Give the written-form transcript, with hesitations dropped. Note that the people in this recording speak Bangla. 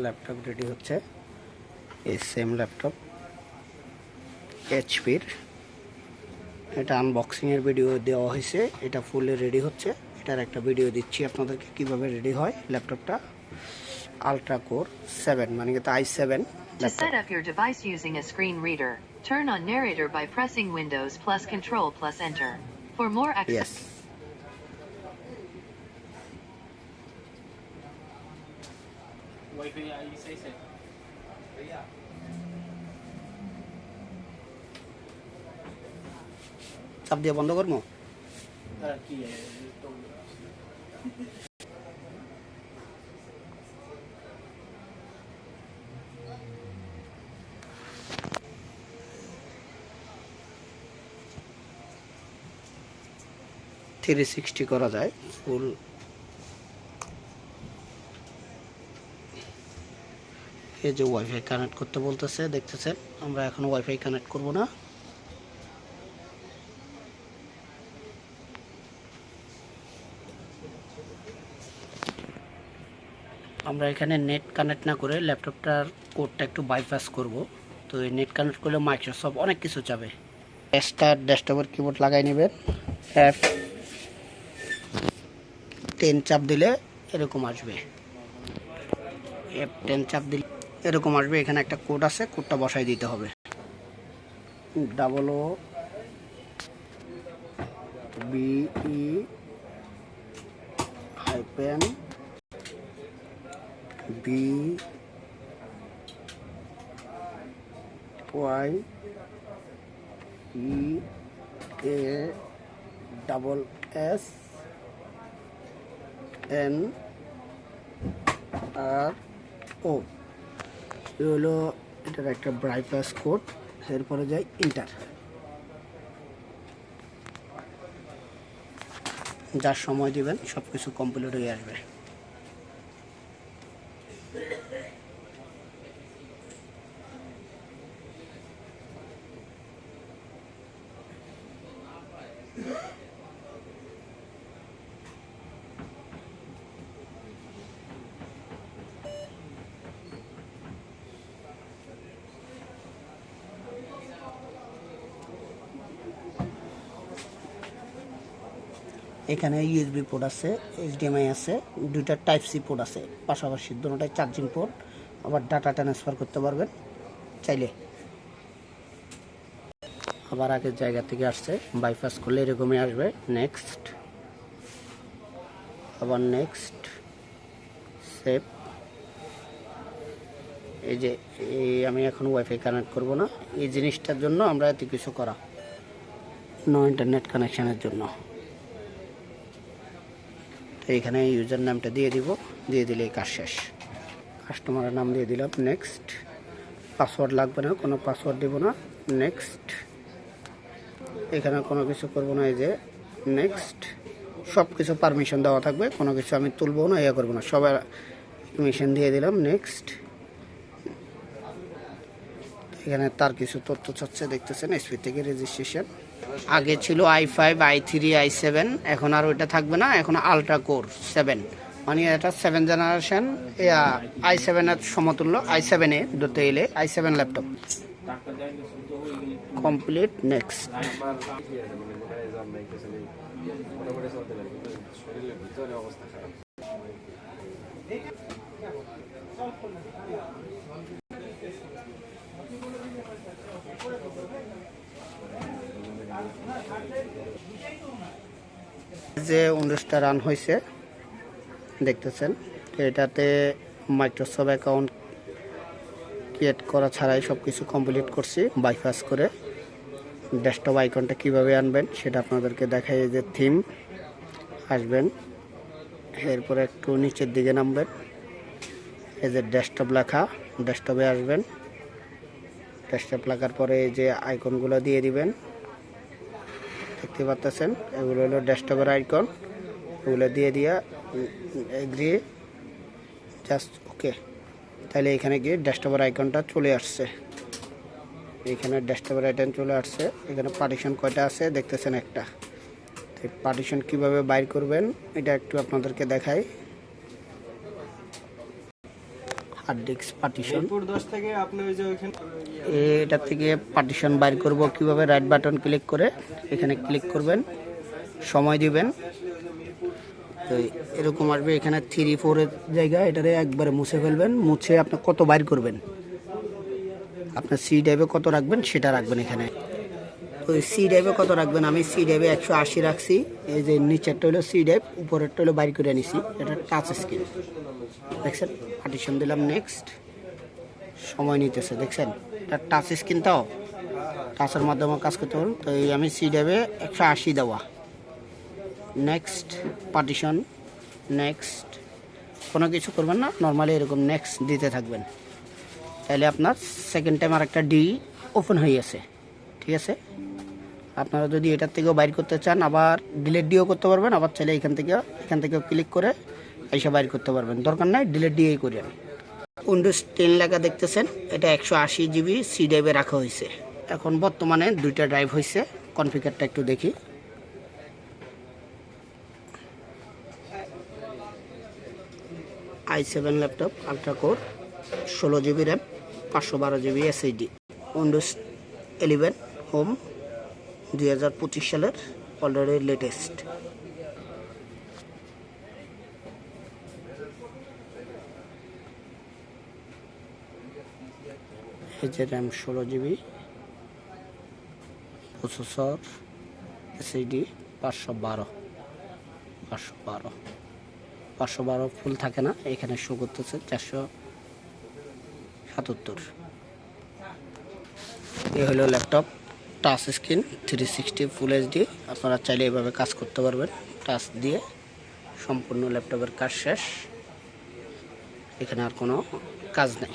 ল্যাপটপ রেডি হচ্ছে। এই সেম ল্যাপটপ এইচপির, এটা আনবক্সিংয়ের ভিডিও দেওয়া হয়েছে, এটা ফুলে রেডি হচ্ছে। এটার একটা ভিডিও দিচ্ছি আপনাদেরকে কিভাবে রেডি হয় ল্যাপটপটা। আলট্রা কোর 7 মানে কি i7 To set up your device using a screen reader, turn on narrator by pressing Windows plus Control plus Enter. For more access. Yes. চাপ দিয়ে বন্ধ করবো। 360 করা যায় ফুল। এই যে ওয়াইফাই কানেক্ট করতে বলতেছে, দেখতেছেন। আমরা এখন ওয়াইফাই কানেক্ট করব না, আমরা এখানে নেট কানেক্ট না করে ল্যাপটপটার কোডটা একটু বাইপাস করব। তো এই নেট কানেক্ট করলে মাইক্রোসফট অনেক কিছু চাবে। ডেস্কটপের কিবোর্ড লাগাই নেবেন, F10 চাপ দিলে এরকম আসবে। F10 চাপ দিলে এরকম আসবে। এখানে একটা কোড আছে, কোডটা বসাই দিতে হবে। BYEASNRO হলো এটার একটা ব্রাইপাস কোড। এরপরে যাই ইন্টার, যার সময় দিবেন সব কিছু কমপ্লিট হয়ে আসবে। এখানে ইউএসবি পোর্ট আছে, এইচডিএমআই আছে, দুইটা টাইপ সি পোর্ট আছে পাশাপাশি, দুটোটাই চার্জিং পোর্ট। আবার ডাটা ট্রান্সফার করতে পারবেন চাইলে। আবার আগের জায়গা থেকে আসছে, বাইপাস করলে এরকমই আসবে। নেক্সট, আবার নেক্সট, সেভ। এই যে আমি এখন ওয়াইফাই কানেক্ট করব না, এই জিনিসটার জন্য আমরা এত কিছু করা, নো ইন্টারনেট কানেকশানের জন্য। তো এখানে ইউজার নামটা দিয়ে দিব, দিয়ে দিলে কাজ শেষ। কাস্টমারের নাম দিয়ে দিলাম। নেক্সট, পাসওয়ার্ড লাগবে না, কোনো পাসওয়ার্ড দেব না। নেক্সট, এখানে কোনো কিছু করব না। এই যে নেক্সট, সব কিছু পারমিশন দেওয়া থাকবে, কোনো কিছু আমি তুলবো না, ইয়ে করবো না, সবার পারমিশন দিয়ে দিলাম। নেক্সট, এখানে তার কিছু তথ্য চাচ্ছে, দেখতেছেন এসপি থেকে রেজিস্ট্রেশন। আগে ছিল i5, i3, i7, এখন আর ওইটা থাকবে না, এখন আলট্রা কোর 7 মানে এটা 7 জেনারেশন i7 এর সমতুল্য। i7 এ ধরতে গেলে i7 ল্যাপটপ কমপ্লিট। নেক্সট, যে 19টা রান হয়েছে দেখতেছেন। এটাতে মাইক্রোসফট অ্যাকাউন্ট ক্রিয়েট করা ছাড়াই সব কিছু কমপ্লিট করছি বাইপাস করে। ডেস্কটপ আইকনটা কিভাবে আনবেন সেটা আপনাদেরকে দেখাই। যে থিম আসবেন, এরপরে একটু নিচের দিকে নামবেন, এই যে ডেস্কটপ লেখা, ডেস্কটপে আসবেন। ডেস্কটপ লেখার পরে এই যে আইকনগুলো দিয়ে দিবেন, দেখতে পাচ্ছেন এগুলো হলো ডেস্কটপের আইকন। এগুলো দিয়ে এগ্রি, জাস্ট ওকে। তাহলে এখানে গিয়ে ডেস্কটপের আইকনটা চলে আসছে। এখানে ডেস্কটপের আইকন চলে আসছে। এখানে পার্টিশন কয়টা আছে দেখতেছেন, একটা। পার্টিশন কিভাবে বাইর করবেন এটা একটু আপনাদেরকে দেখাই। Hard disk partition. মিরপুর 10 থেকে আপনি ওই যে ওইখানে এটা থেকে পার্টিশন বাইর করব কিভাবে, রাইট বাটন ক্লিক করে এখানে ক্লিক করবেন, সময় দিবেন, তো এরকম আসবে। এখানে 3-4 এর জায়গা, এটারে একবারে মুছে ফেলবেন। মুছে আপনি কত বাইর করবেন, আপনার সি ড্রাইভে কত রাখবেন সেটা রাখবেন এখানে। তো সি ড্রাইভে কত রাখবেন, আমি সি ড্রাইভে 180 রাখছি। এই যে নিচেরটা হলো সি ড্রাইভ, উপরেরটা হলো বাইর করে নিছি। এটা টাচ স্ক্রিন, দেখছেন? পার্টিশন দিলাম, নেক্সট। সময় নিতেছে, দেখছেন? এটা টাচ স্ক্রিনটাও টাচের মাধ্যমে কাজ করতে পারুন। তো এই আমি সি ড্রাইভে 180 দেওয়া, নেক্সট পার্টিশন, নেক্সট। কোনো কিছু করবেন না, নর্মালি এরকম নেক্সট দিতে থাকবেন। তাহলে আপনার সেকেন্ড টাইম আর একটা ডি ওপেন হয়ে গেছে, ঠিক আছে? আপনারা যদি এটার থেকেও বাইর করতে চান, আবার ডিলেট দিয়েও করতে পারবেন, আবার চাইলে এখান থেকেও ক্লিক করে এসে বাইর করতে পারবেন। দরকার নাই ডিলেট দিয়েই করেন। উইন্ডোজ 10 লেখা দেখতেছেন, এটা 180 জিবি সি ড্রাইভে রাখা হয়েছে। এখন বর্তমানে 2টা ড্রাইভ হয়েছে। কনফিগারটা একটু দেখি। i7 laptop ultra core, 16 GB RAM, 512 GB SSD. Windows 11 home, 2025 সালের অলরেডি লেটেস্ট। এই যে র্যাম 16 জিবি, প্রসেসর এসএসডি 512 ফুল থাকে না, এখানে শো করতেছে 477। এই হলো laptop, touch screen, 360 full HD. আপনারা চাইলে এভাবে কাজ করতে পারবেন টাচ দিয়ে। সম্পূর্ণ ল্যাপটপের কাজ শেষ, এখানে আর কোনো কাজ নেই।